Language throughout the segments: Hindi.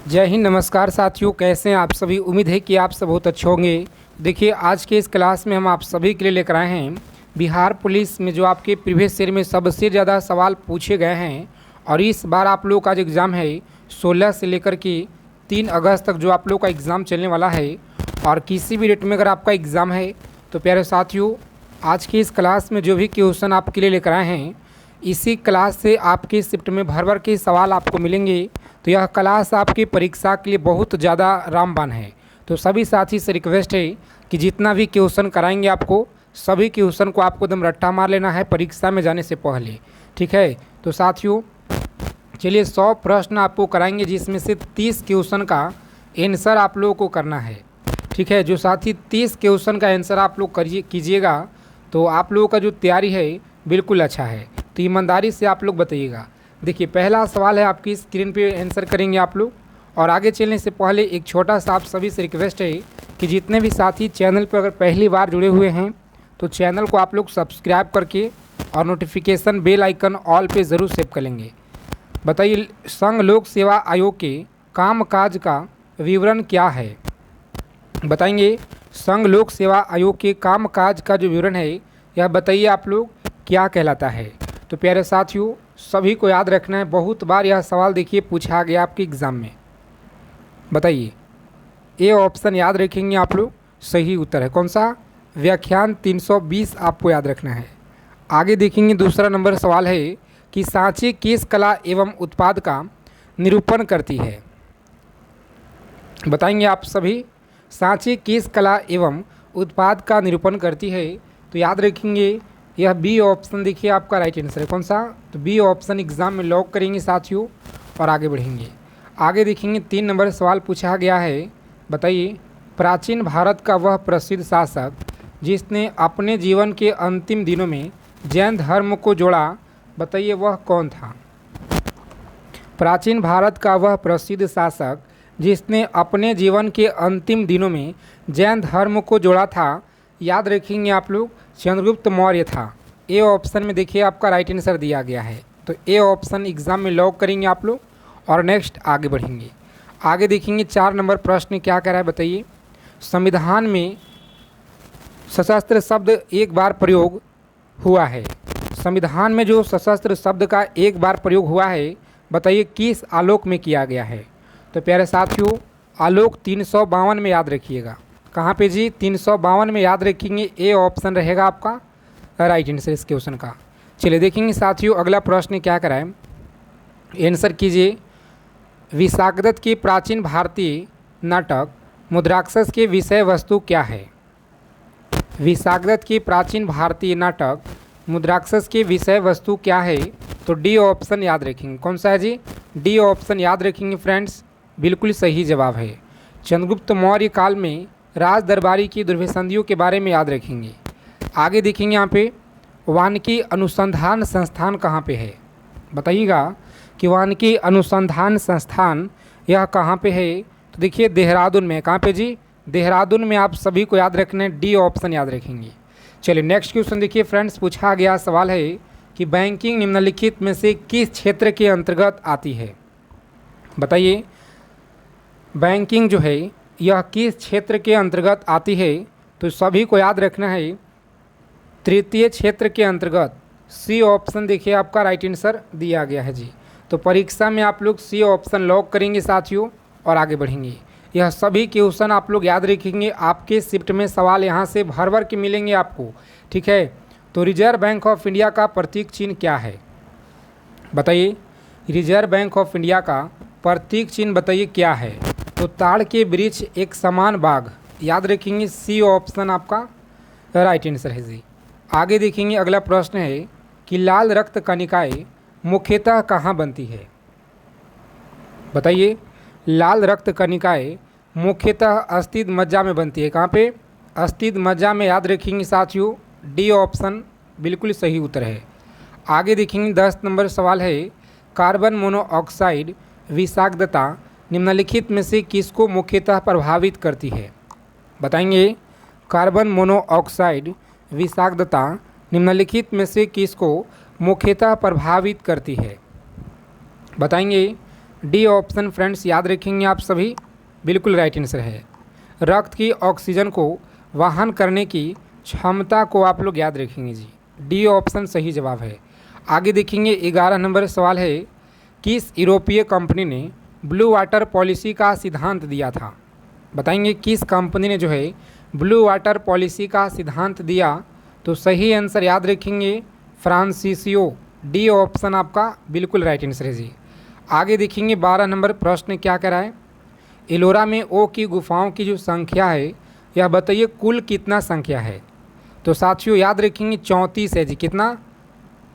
जय हिंद, नमस्कार साथियों। कैसे हैं आप सभी? उम्मीद है कि आप सब बहुत अच्छे होंगे। देखिए, आज के इस क्लास में हम आप सभी के लिए लेकर आए हैं बिहार पुलिस में जो आपके प्रीवियस ईयर में सबसे ज़्यादा सवाल पूछे गए हैं। और इस बार आप लोग का जो एग्ज़ाम है 16 से लेकर के 3 अगस्त तक जो आप लोग का एग्ज़ाम चलने वाला है। और किसी भी डेट में अगर आपका एग्ज़ाम है तो प्यारे साथियों, आज की इस क्लास में जो भी क्वेश्चन आपके लिए लेकर आए हैं, इसी क्लास से आपके शिफ्ट में भर भर के सवाल आपको मिलेंगे। तो यह क्लास आपकी परीक्षा के लिए बहुत ज़्यादा रामबाण है। तो सभी साथी से रिक्वेस्ट है कि जितना भी क्वेश्चन कराएंगे आपको, सभी क्वेश्चन को आपको एकदम रट्टा मार लेना है परीक्षा में जाने से पहले, ठीक है। तो साथियों चलिए 100 प्रश्न आपको कराएंगे, जिसमें से 30 क्वेश्चन का आंसर आप लोगों को करना है, ठीक है। जो साथी 30 क्वेश्चन का आंसर आप लोग कीजिएगा तो आप लोगों का जो तैयारी है बिल्कुल अच्छा है। तो ईमानदारी से आप लोग बताइएगा। देखिए, पहला सवाल है, आपकी स्क्रीन पे आंसर करेंगे आप लोग। और आगे चलने से पहले एक छोटा सा आप सभी से रिक्वेस्ट है कि जितने भी साथी चैनल पर अगर पहली बार जुड़े हुए हैं तो चैनल को आप लोग सब्सक्राइब करके और नोटिफिकेशन बेल आइकन ऑल पे ज़रूर सेव कर लेंगे। बताइए, संघ लोक सेवा आयोग के कामकाज का विवरण क्या है? बताएंगे, संघ लोक सेवा आयोग के कामकाज का जो विवरण है यह बताइए आप लोग क्या कहलाता है। तो प्यारे साथियों, सभी को याद रखना है, बहुत बार यह सवाल देखिए पूछा गया आपके एग्ज़ाम में। बताइए, ए ऑप्शन याद रखेंगे आप लोग, सही उत्तर है कौन सा? व्याख्यान 320 आपको याद रखना है। आगे देखेंगे, दूसरा नंबर सवाल है कि सांची किस कला एवं उत्पाद का निरूपण करती है? बताएंगे आप सभी, सांची किस कला एवं उत्पाद का निरूपण करती है? तो याद रखेंगे, यह बी ऑप्शन देखिए आपका राइट आंसर है कौन सा? तो बी ऑप्शन एग्जाम में लॉक करेंगे साथियों और आगे बढ़ेंगे। आगे देखेंगे, 3 नंबर सवाल पूछा गया है। बताइए, प्राचीन भारत का वह प्रसिद्ध शासक जिसने अपने जीवन के अंतिम दिनों में जैन धर्म को जोड़ा, बताइए वह कौन था? प्राचीन भारत का वह प्रसिद्ध शासक जिसने अपने जीवन के अंतिम दिनों में जैन धर्म को जोड़ा था, याद रखेंगे आप लोग, चंद्रगुप्त मौर्य था। ए ऑप्शन में देखिए आपका राइट आंसर दिया गया है। तो ए ऑप्शन एग्जाम में लॉक करेंगे आप लोग और नेक्स्ट आगे बढ़ेंगे। आगे देखेंगे, 4 नंबर प्रश्न क्या कह रहा है? बताइए, संविधान में सशस्त्र शब्द एक बार प्रयोग हुआ है। संविधान में जो सशस्त्र शब्द का एक बार प्रयोग हुआ है, बताइए किस आलोक में किया गया है? तो प्यारे साथियों, आलोक 352 में याद रखिएगा। कहाँ पे जी? 352 में याद रखेंगे। ए ऑप्शन रहेगा आपका राइट आंसर इस क्वेश्चन का। चलिए देखेंगे साथियों, अगला प्रश्न क्या कराएं, आंसर कीजिए। विशाखदत्त की प्राचीन भारतीय नाटक मुद्राक्षस के विषय वस्तु क्या है? विशाखदत्त की प्राचीन भारतीय नाटक मुद्राक्षस के विषय वस्तु क्या है? तो डी ऑप्शन याद रखेंगे। कौन सा है जी? डी ऑप्शन याद रखेंगे फ्रेंड्स, बिल्कुल सही जवाब है। चंद्रगुप्त मौर्य काल में राज दरबारी की दुर्व्यसंधियों के बारे में याद रखेंगे। आगे देखेंगे, यहाँ पे वानिकी अनुसंधान संस्थान कहाँ पे है? बताइएगा कि वानिकी अनुसंधान संस्थान यह कहाँ पे है? तो देखिए देहरादून में। कहाँ पे जी? देहरादून में। आप सभी को याद रखना है, डी ऑप्शन याद रखेंगे। चलिए नेक्स्ट क्वेश्चन देखिए फ्रेंड्स, पूछा गया सवाल है कि बैंकिंग निम्नलिखित में से किस क्षेत्र के अंतर्गत आती है? बताइए, बैंकिंग जो है यह किस क्षेत्र के अंतर्गत आती है? तो सभी को याद रखना है, तृतीय क्षेत्र के अंतर्गत। सी ऑप्शन देखिए आपका राइट आंसर दिया गया है जी। तो परीक्षा में आप लोग सी ऑप्शन लॉक करेंगे साथियों और आगे बढ़ेंगे। यह सभी क्वेश्चन आप लोग याद रखेंगे, आपके शिफ्ट में सवाल यहाँ से भर भर के मिलेंगे आपको, ठीक है। तो रिजर्व बैंक ऑफ इंडिया का प्रतीक चिन्ह क्या है? बताइए, रिजर्व बैंक ऑफ इंडिया का प्रतीक चिन्ह बताइए क्या है? तो ताड़ के वृक्ष, एक समान बाग, याद रखेंगे। सी ऑप्शन आपका राइट आंसर है जी। आगे देखेंगे, अगला प्रश्न है कि लाल रक्त कणिकाएँ मुख्यतः कहाँ बनती है? बताइए, लाल रक्त कणिकाएँ मुख्यतः अस्थिद मज्जा में बनती है। कहाँ पे? अस्थिद मज्जा में, याद रखेंगे साथियों। डी ऑप्शन बिल्कुल सही उत्तर है। आगे देखेंगे, 10 नंबर सवाल है, कार्बन मोनोऑक्साइड विषाक्तता निम्नलिखित में से किसको मुख्यतः प्रभावित करती है? बताएंगे, कार्बन मोनोऑक्साइड विषाक्तता निम्नलिखित में से किसको मुख्यतः प्रभावित करती है? बताएंगे, डी ऑप्शन फ्रेंड्स याद रखेंगे आप सभी, बिल्कुल राइट आंसर है। रक्त की ऑक्सीजन को वहन करने की क्षमता को आप लोग याद रखेंगे जी, डी ऑप्शन सही जवाब है। आगे देखेंगे 11 नंबर सवाल है, किस यूरोपीय कंपनी ने ब्लू वाटर पॉलिसी का सिद्धांत दिया था? बताएंगे किस कंपनी ने जो है ब्लू वाटर पॉलिसी का सिद्धांत दिया? तो सही आंसर याद रखेंगे फ्रांसिसियो, डी ऑप्शन आपका बिल्कुल राइट आंसर है जी। आगे देखेंगे 12 नंबर प्रश्न क्या कह रहा है, एलोरा में ओ की गुफाओं की जो संख्या है यह बताइए कुल कितना संख्या है? तो साथियों याद रखेंगे 34 है जी, कितना?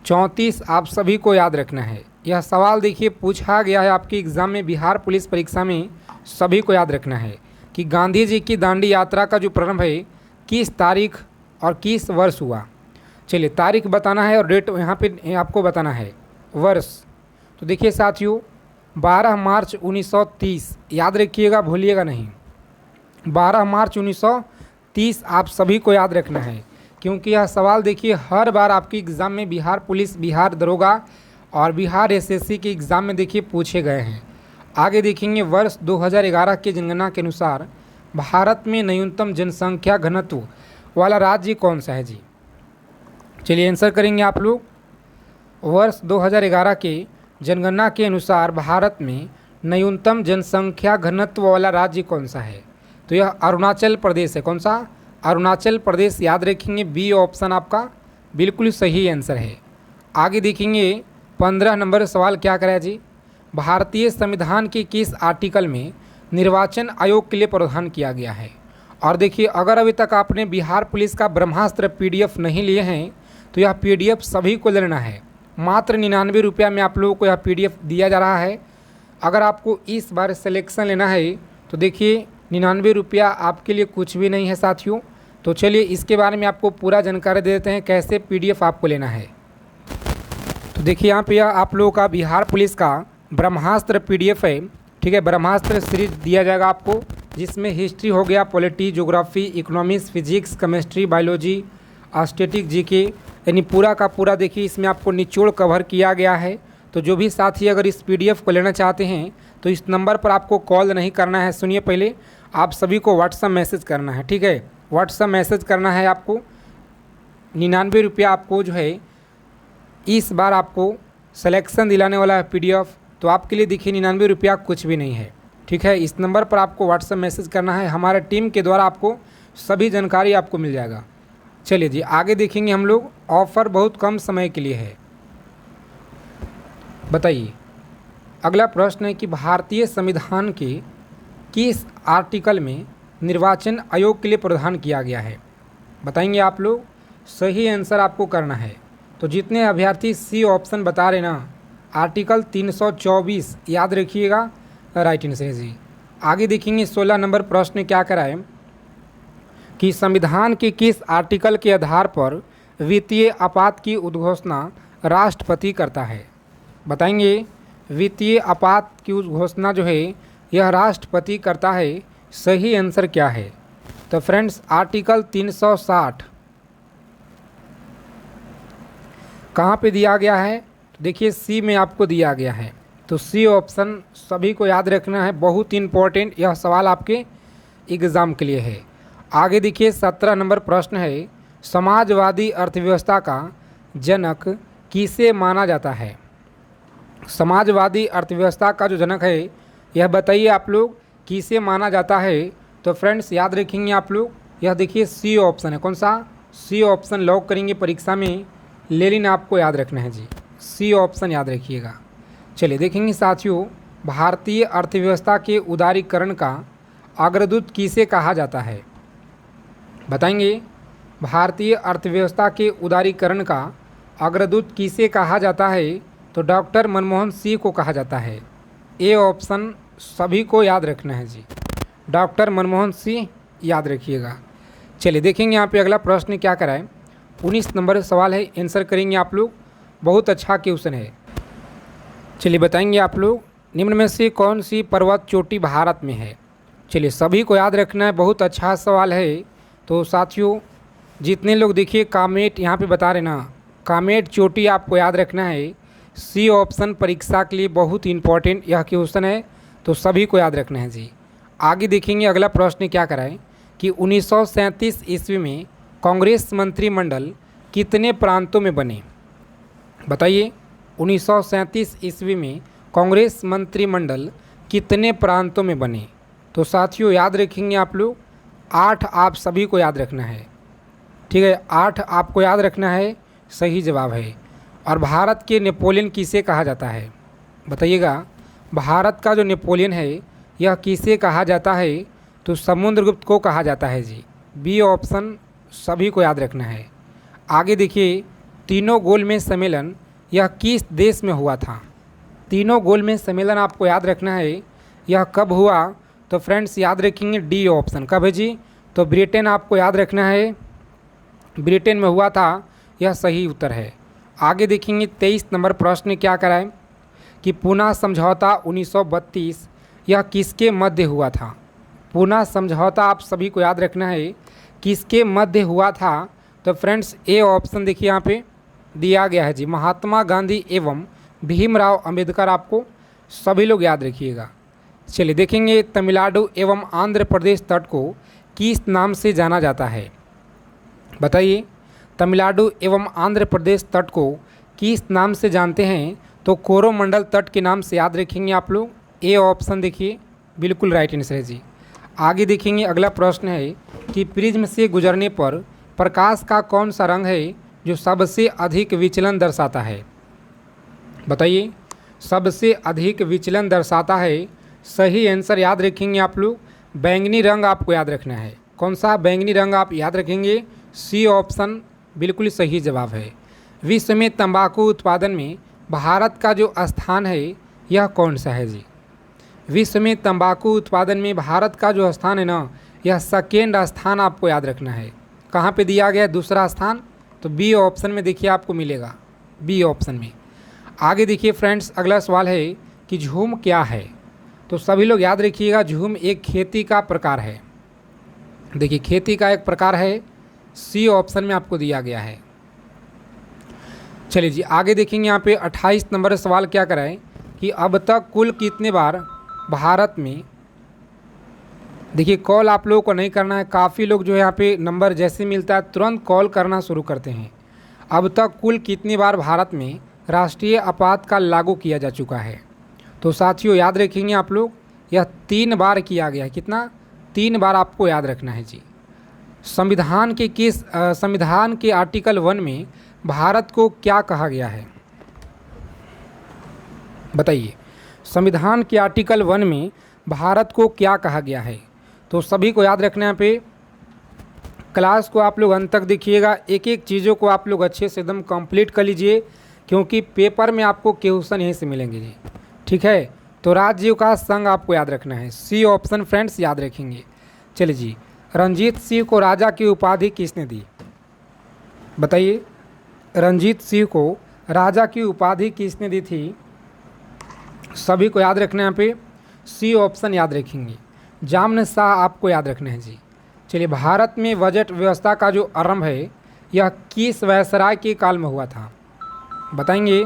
34 आप सभी को याद रखना है। यह सवाल देखिए पूछा गया है आपके एग्ज़ाम में, बिहार पुलिस परीक्षा में, सभी को याद रखना है कि गांधी जी की दांडी यात्रा का जो प्रारंभ है किस तारीख और किस वर्ष हुआ? चलिए तारीख बताना है और डेट यहाँ पे आपको बताना है, वर्ष। तो देखिए साथियों 12 मार्च 1930 याद रखिएगा, भूलिएगा नहीं, 12 मार्च 1930 आप सभी को याद रखना है, क्योंकि यह सवाल देखिए हर बार आपके एग्ज़ाम में बिहार पुलिस, बिहार दरोगा और बिहार एसएससी के एग्ज़ाम में देखिए पूछे गए हैं। आगे देखेंगे वर्ष 2011 की जनगणना के अनुसार भारत में न्यूनतम जनसंख्या घनत्व वाला राज्य कौन सा है जी? चलिए आंसर करेंगे आप लोग। वर्ष 2011 के जनगणना के अनुसार भारत में न्यूनतम जनसंख्या घनत्व वाला राज्य कौन सा है? तो यह अरुणाचल प्रदेश है। कौन सा? अरुणाचल प्रदेश याद रखेंगे, बी ऑप्शन आपका बिल्कुल सही आंसर है। आगे देखेंगे 15 नंबर सवाल क्या करा जी, भारतीय संविधान के किस आर्टिकल में निर्वाचन आयोग के लिए प्रावधान किया गया है? और देखिए अगर अभी तक आपने बिहार पुलिस का ब्रह्मास्त्र पीडीएफ नहीं लिए हैं तो यह पीडीएफ सभी को लेना है, मात्र 99 रुपया में आप लोगों को यह पीडीएफ दिया जा रहा है। अगर आपको इस बार सिलेक्शन लेना है तो देखिए 99 रुपया आपके लिए कुछ भी नहीं है साथियों। तो चलिए इसके बारे में आपको पूरा जानकारी दे देते हैं कैसे पीडीएफ आपको लेना है। तो देखिए यहाँ पे आप लोगों का बिहार पुलिस का ब्रह्मास्त्र पीडीएफ है, ठीक है, ब्रह्मास्त्र सीरीज दिया जाएगा आपको, जिसमें हिस्ट्री हो गया, polity, geography, economics, physics, chemistry, biology, static, GK, यानी पूरा का पूरा देखिए इसमें आपको निचोड़ कवर किया गया है। तो जो भी साथी अगर इस पीडीएफ को लेना चाहते हैं तो इस नंबर पर आपको कॉल नहीं करना है, सुनिए पहले आप सभी को व्हाट्सअप मैसेज करना है, ठीक है, व्हाट्सअप मैसेज करना है आपको। 99 रुपया आपको जो है इस बार आपको सिलेक्शन दिलाने वाला है पीडीएफ, तो आपके लिए देखिए 99 रुपया कुछ भी नहीं है, ठीक है। इस नंबर पर आपको व्हाट्सएप मैसेज करना है, हमारे टीम के द्वारा आपको सभी जानकारी आपको मिल जाएगा। चलिए जी आगे देखेंगे हम लोग, ऑफ़र बहुत कम समय के लिए है। बताइए अगला प्रश्न है कि भारतीय संविधान के किस आर्टिकल में निर्वाचन आयोग के लिए प्रावधान किया गया है? बताएंगे आप लोग, सही आंसर आपको करना है। तो जितने अभ्यर्थी सी ऑप्शन बता रहे ना, आर्टिकल 324 याद रखिएगा, राइट आंसर है जी। आगे देखेंगे 16 नंबर प्रश्न क्या कराए कि संविधान के किस आर्टिकल के आधार पर वित्तीय आपात की उद्घोषणा राष्ट्रपति करता है? बताएंगे वित्तीय आपात की उद्घोषणा जो है यह राष्ट्रपति करता है, सही आंसर क्या है? तो फ्रेंड्स आर्टिकल 360 कहाँ पे दिया गया है? तो देखिए सी में आपको दिया गया है, तो सी ऑप्शन सभी को याद रखना है, बहुत इंपॉर्टेंट यह सवाल आपके एग्ज़ाम के लिए है। आगे देखिए 17 नंबर प्रश्न है, समाजवादी अर्थव्यवस्था का जनक किसे माना जाता है? समाजवादी अर्थव्यवस्था का जो जनक है यह बताइए आप लोग किसे माना जाता है? तो फ्रेंड्स याद रखेंगे आप लोग, यह देखिए सी ऑप्शन है। कौन सा? सी ऑप्शन लॉक करेंगे परीक्षा में, लेकिन आपको याद रखना है जी, सी ऑप्शन याद रखिएगा। चलिए देखेंगे साथियों, भारतीय अर्थव्यवस्था के उदारीकरण का अग्रदूत किसे कहा जाता है? बताएंगे भारतीय अर्थव्यवस्था के उदारीकरण का अग्रदूत किसे कहा जाता है? तो डॉक्टर मनमोहन सिंह को कहा जाता है। ए ऑप्शन सभी को याद रखना है जी, डॉक्टर मनमोहन सिंह याद रखिएगा। चलिए देखेंगे यहाँ पे अगला प्रश्न क्या कराए, 19 नंबर सवाल है, आंसर करेंगे आप लोग, बहुत अच्छा क्वेश्चन है। चलिए बताएंगे आप लोग, निम्न में से कौन सी पर्वत चोटी भारत में है? चलिए सभी को याद रखना है, बहुत अच्छा सवाल है। तो साथियों जितने लोग देखिए कामेट यहाँ पे बता रहे ना, कामेट चोटी आपको याद रखना है, सी ऑप्शन परीक्षा के लिए बहुत इंपॉर्टेंट यह क्वेश्चन है, तो सभी को याद रखना है जी। आगे देखेंगे अगला प्रश्न क्या कराए कि 1937 ईस्वी में कांग्रेस मंत्रिमंडल कितने प्रांतों में बने। बताइए 1937 ईस्वी में कांग्रेस मंत्रिमंडल कितने प्रांतों में बने। तो साथियों याद रखेंगे आप लोग 8 आप सभी को याद रखना है, ठीक है, 8 आपको याद रखना है, सही जवाब है। और भारत के नेपोलियन किसे कहा जाता है, बताइएगा। भारत का जो नेपोलियन है यह किसे कहा जाता है, तो समुद्रगुप्त को कहा जाता है जी। बी ऑप्शन सभी को याद रखना है। आगे देखिए तीनों गोलमेज सम्मेलन यह किस देश में हुआ था। तीनों गोलमेज सम्मेलन आपको याद रखना है, यह कब हुआ, तो फ्रेंड्स याद रखेंगे डी ऑप्शन, कब है जी, तो ब्रिटेन आपको याद रखना है, ब्रिटेन में हुआ था, यह सही उत्तर है। आगे देखेंगे 23 नंबर प्रश्न क्या कराए कि पूना समझौता 1932 यह किसके मध्य हुआ था। पूना समझौता आप सभी को याद रखना है, किसके मध्य हुआ था, तो फ्रेंड्स ए ऑप्शन देखिए यहाँ पे दिया गया है जी, महात्मा गांधी एवं भीमराव अंबेडकर, आपको सभी लोग याद रखिएगा। चलिए देखेंगे तमिलनाडु एवं आंध्र प्रदेश तट को किस नाम से जाना जाता है। बताइए तमिलनाडु एवं आंध्र प्रदेश तट को किस नाम से जानते हैं, तो कोरोमंडल तट के नाम से याद रखेंगे आप लोग। ए ऑप्शन देखिए बिल्कुल राइट आंसर है जी। आगे देखेंगे अगला प्रश्न है कि प्रिज्म से गुजरने पर प्रकाश का कौन सा रंग है जो सबसे अधिक विचलन दर्शाता है। बताइए सबसे अधिक विचलन दर्शाता है, सही आंसर याद रखेंगे आप लोग बैंगनी रंग आपको याद रखना है। कौन सा बैंगनी रंग आप याद रखेंगे, सी ऑप्शन बिल्कुल सही जवाब है। विश्व में तंबाकू उत्पादन में भारत का जो स्थान है यह कौन सा है जी। विश्व में तंबाकू उत्पादन में भारत का जो स्थान है ना, यह सेकेंड स्थान आपको याद रखना है। कहाँ पे दिया गया है, दूसरा स्थान, तो बी ऑप्शन में देखिए आपको मिलेगा, बी ऑप्शन में। आगे देखिए फ्रेंड्स अगला सवाल है कि झूम क्या है, तो सभी लोग याद रखिएगा झूम एक खेती का प्रकार है। देखिए खेती का एक प्रकार है, सी ऑप्शन में आपको दिया गया है। चलिए जी आगे देखेंगे यहाँ पे 28 नंबर सवाल क्या कराए कि अब तक कुल कितने बार भारत में, देखिए कॉल आप लोगों को नहीं करना है, काफ़ी लोग जो है यहाँ पे नंबर जैसे मिलता है तुरंत कॉल करना शुरू करते हैं। अब तक कुल कितनी बार भारत में राष्ट्रीय आपातकाल लागू किया जा चुका है, तो साथियों याद रखेंगे आप लोग यह 3 बार किया गया है। कितना, 3 बार आपको याद रखना है जी। संविधान के आर्टिकल 1 में भारत को क्या कहा गया है। बताइए संविधान के आर्टिकल 1 में भारत को क्या कहा गया है, तो सभी को याद रखना है। पे क्लास को आप लोग अंत तक देखिएगा, एक एक चीज़ों को आप लोग अच्छे से एकदम कंप्लीट कर लीजिए, क्योंकि पेपर में आपको क्वेश्चन यहीं से मिलेंगे जी, ठीक है। तो राज्यों का संघ आपको याद रखना है, सी ऑप्शन फ्रेंड्स याद रखेंगे। चलिए जी रंजीत सिंह को राजा की उपाधि किसने दी। बताइए रंजीत सिंह को राजा की उपाधि किसने दी थी, सभी को याद रखना है। यहाँ पे सी ऑप्शन याद रखेंगे, जामन शाह आपको याद रखना है जी। चलिए भारत में बजट व्यवस्था का जो आरंभ है यह किस वायसराय के काल में हुआ था। बताएंगे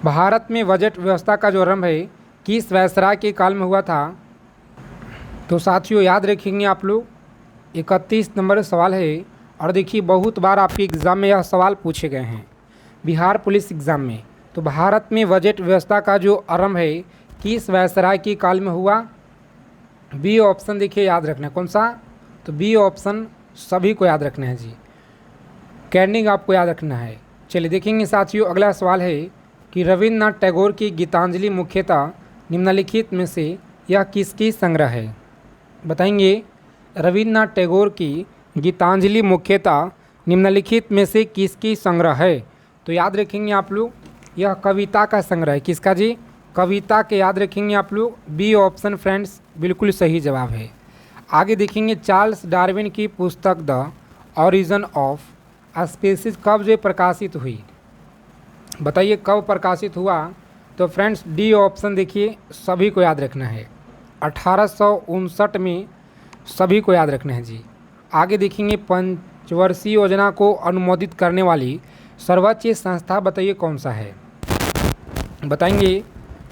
भारत में बजट व्यवस्था का जो आरंभ है किस वायसराय के काल में हुआ था, तो साथियों याद रखेंगे आप लोग 31 नंबर सवाल है। और देखिए बहुत बार आपके एग्ज़ाम में यह सवाल पूछे गए हैं, बिहार पुलिस एग्ज़ाम में। तो भारत में बजट व्यवस्था का जो आरंभ है किस वायसराय के काल में हुआ, बी ऑप्शन देखिए याद रखना है। कौन सा, तो बी ऑप्शन सभी को याद रखना है जी, कैनिंग आपको याद रखना है। चलिए देखेंगे साथियों अगला सवाल है कि रविन्द्रनाथ टैगोर की गीतांजलि मुख्यतः निम्नलिखित में से यह किसकी संग्रह है। बताएंगे रविन्द्रनाथ टैगोर की गीतांजलि मुख्यतः निम्नलिखित में से किसकी संग्रह है, तो याद रखेंगे आप लोग यह कविता का संग्रह है। किसका जी, कविता के याद रखेंगे आप लोग, बी ऑप्शन फ्रेंड्स बिल्कुल सही जवाब है। आगे देखेंगे चार्ल्स डार्विन की पुस्तक द ओरिजिन ऑफ स्पीसीज कब जो प्रकाशित हुई। बताइए कब प्रकाशित हुआ, तो फ्रेंड्स डी ऑप्शन देखिए सभी को याद रखना है, 1859 में, सभी को याद रखना है जी। आगे देखेंगे पंचवर्षीय योजना को अनुमोदित करने वाली सर्वोच्च संस्था बताइए कौन सा है। बताएंगे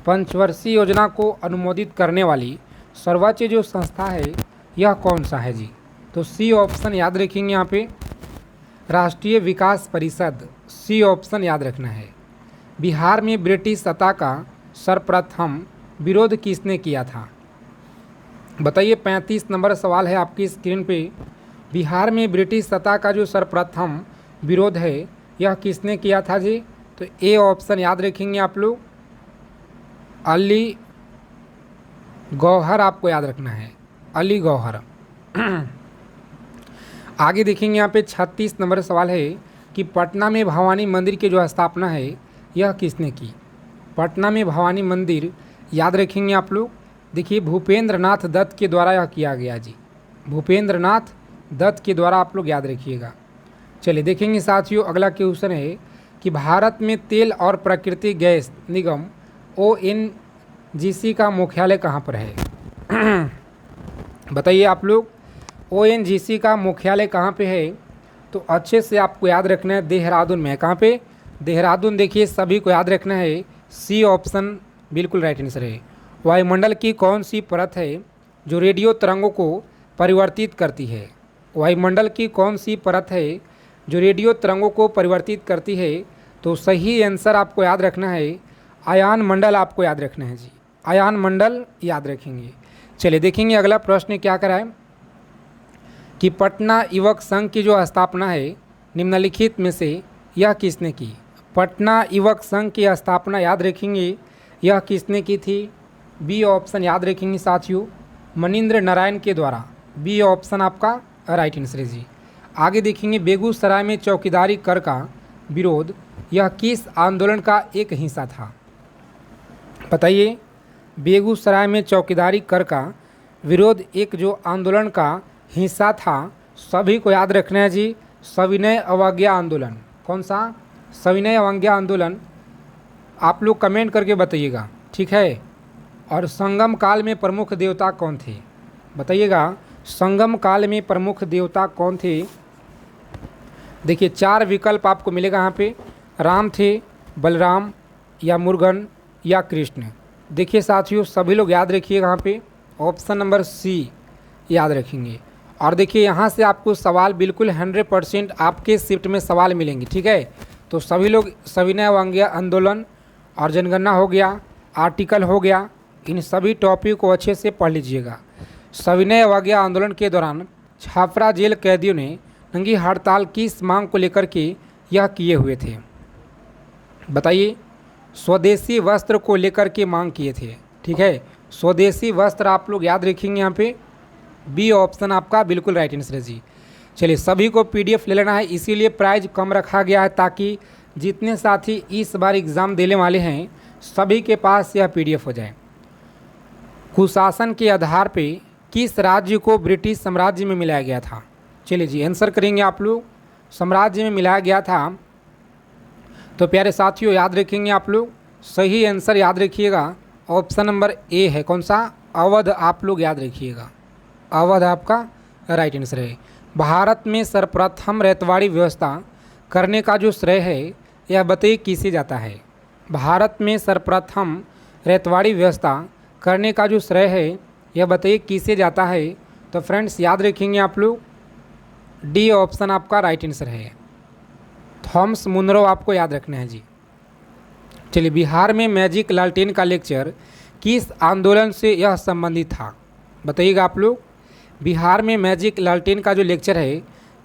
पंचवर्षीय योजना को अनुमोदित करने वाली सर्वोच्च जो संस्था है यह कौन सा है जी। तो सी ऑप्शन याद रखेंगे यहाँ पे, राष्ट्रीय विकास परिषद, सी ऑप्शन याद रखना है। बिहार में ब्रिटिश सत्ता का सर्वप्रथम विरोध किसने किया था। बताइए 35 नंबर सवाल है आपकी स्क्रीन पे। बिहार में ब्रिटिश सत्ता का जो सर्वप्रथम विरोध है यह किसने किया था जी। तो ए ऑप्शन याद रखेंगे आप लोग, अली गौहर आपको याद रखना है, अली गौहर। आगे देखेंगे यहाँ पे 36 नंबर सवाल है कि पटना में भवानी मंदिर की जो स्थापना है यह किसने की। पटना में भवानी मंदिर याद रखेंगे आप लोग, देखिए भूपेंद्र नाथ दत्त के द्वारा यह किया गया जी, भूपेंद्र नाथ दत्त के द्वारा आप लोग याद रखिएगा। चलिए देखेंगे साथियों, अगला क्वेश्चन है कि भारत में तेल और प्राकृतिक गैस निगम ONGC का मुख्यालय कहाँ पर है। बताइए आप लोग, ONGC का मुख्यालय कहाँ पे है। तो अच्छे से आपको याद रखना है, देहरादून में है। कहाँ पे, देहरादून। देखिए सभी को याद रखना है, सी ऑप्शन बिल्कुल राइट आंसर है। वायुमंडल की कौन सी परत है जो रेडियो तरंगों को परिवर्तित करती है। वायुमंडल की कौन सी परत है जो रेडियो तरंगों को परिवर्तित करती है। तो सही आंसर आपको याद रखना है, आयान मंडल आपको याद रखना है जी, आयान मंडल याद रखेंगे। चलिए देखेंगे अगला प्रश्न क्या करा है कि पटना युवक संघ की जो स्थापना है निम्नलिखित में से यह किसने की। पटना युवक संघ की स्थापना याद रखेंगे यह किसने की थी। बी ऑप्शन याद रखेंगे साथियों, मनीन्द्र नारायण के द्वारा, बी ऑप्शन आपका राइट आंसर है जी। आगे देखेंगे बेगूसराय में चौकीदारी कर का विरोध यह किस आंदोलन का एक हिस्सा था। बताइए बेगूसराय में चौकीदारी कर का विरोध एक जो आंदोलन का हिस्सा था, सभी को याद रखना है जी, सविनय अवज्ञा आंदोलन। कौन सा, सविनय अवज्ञा आंदोलन। आप लोग कमेंट करके बताइएगा, ठीक है। और संगम काल में प्रमुख देवता कौन थे। बताइएगा संगम काल में प्रमुख देवता कौन थे। देखिए 4 विकल्प आपको मिलेगा यहाँ पे, राम थे, बलराम या मुरुगन या कृष्ण। देखिए साथियों सभी लोग याद रखिएगा यहाँ पे, ऑप्शन नंबर सी याद रखेंगे। और देखिए यहाँ से आपको सवाल बिल्कुल 100% आपके शिफ्ट में सवाल मिलेंगे, ठीक है। तो सभी लोग सविनय अवज्ञा आंदोलन और जनगणना हो गया, आर्टिकल हो गया, इन सभी टॉपिक को अच्छे से पढ़ लीजिएगा। सविनय अवज्ञा आंदोलन के दौरान छापरा जेल कैदियों ने नंगी हड़ताल किस मांग को लेकर के यह किए हुए थे। बताइए स्वदेशी वस्त्र को लेकर के मांग किए थे, ठीक है। स्वदेशी वस्त्र आप लोग याद रखेंगे यहाँ पे, बी ऑप्शन आपका बिल्कुल राइट आंसर है जी। चलिए सभी को PDF ले लेना है, इसीलिए प्राइज कम रखा गया है ताकि जितने साथी इस बार एग्ज़ाम देने वाले हैं सभी के पास यह PDF हो जाए। कुशासन के आधार पे किस राज्य को ब्रिटिश साम्राज्य में मिलाया गया था। चलिए जी आंसर करेंगे आप लोग, साम्राज्य में मिलाया गया था। तो प्यारे साथियों याद रखेंगे आप लोग, सही आंसर याद रखिएगा, ऑप्शन नंबर ए है। कौन सा, अवध आप लोग याद रखिएगा, अवध आपका राइट आंसर है। भारत में सर्वप्रथम रैतवाड़ी व्यवस्था करने का जो श्रेय है यह बताइए किसे जाता है। भारत में सर्वप्रथम रैतवाड़ी व्यवस्था करने का जो श्रेय है यह बताइए किसे जाता है। तो फ्रेंड्स याद रखेंगे आप लोग, डी ऑप्शन आपका राइट आंसर है, थॉमस मुनरो आपको याद रखना है जी। चलिए बिहार में मैजिक लालटेन का लेक्चर किस आंदोलन से यह संबंधित था। बताइएगा आप लोग, बिहार में मैजिक लालटेन का जो लेक्चर है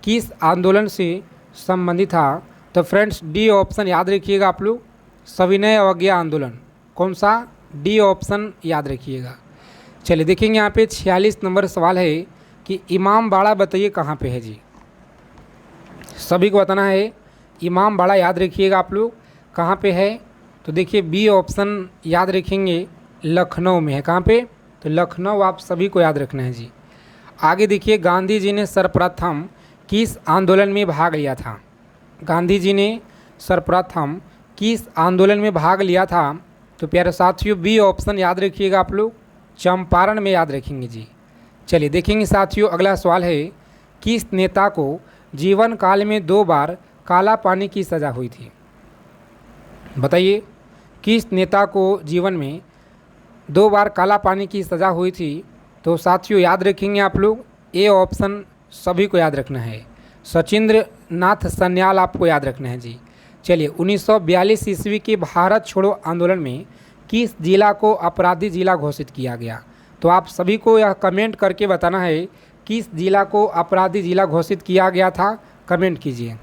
किस आंदोलन से संबंधित था। तो फ्रेंड्स डी ऑप्शन याद रखिएगा आप लोग, सविनय अवज्ञा आंदोलन। कौन सा, डी ऑप्शन याद रखिएगा। चलिए देखेंगे यहाँ पे 46 नंबर सवाल है कि इमामबाड़ा बताइए कहाँ पे है जी। सभी को बताना है, इमामबाड़ा याद रखिएगा आप लोग कहाँ पे है। तो देखिए बी ऑप्शन याद रखेंगे, लखनऊ में है। कहाँ पे, तो लखनऊ आप सभी को याद रखना है जी। आगे देखिए गांधी जी ने सर्वप्रथम किस आंदोलन में भाग लिया था। गांधी जी ने सर्वप्रथम किस आंदोलन में भाग लिया था। तो प्यारे साथियों बी ऑप्शन याद रखिएगा आप लोग, चंपारण में याद रखेंगे जी। चलिए देखेंगे साथियों अगला सवाल है, किस नेता को जीवन काल में 2 बार काला पानी की सज़ा हुई थी? बताइए, किस नेता को जीवन में 2 बार काला पानी की सज़ा हुई थी? तो साथियों याद रखेंगे आप लोग, ए ऑप्शन सभी को याद रखना है, सचिंद्र नाथ सन्याल आपको याद रखना है जी। चलिए, 1942 ईस्वी के भारत छोड़ो आंदोलन में किस जिला को अपराधी जिला घोषित किया गया? तो आप सभी को यह कमेंट करके बताना है किस जिला को अपराधी जिला घोषित किया गया था, कमेंट कीजिए।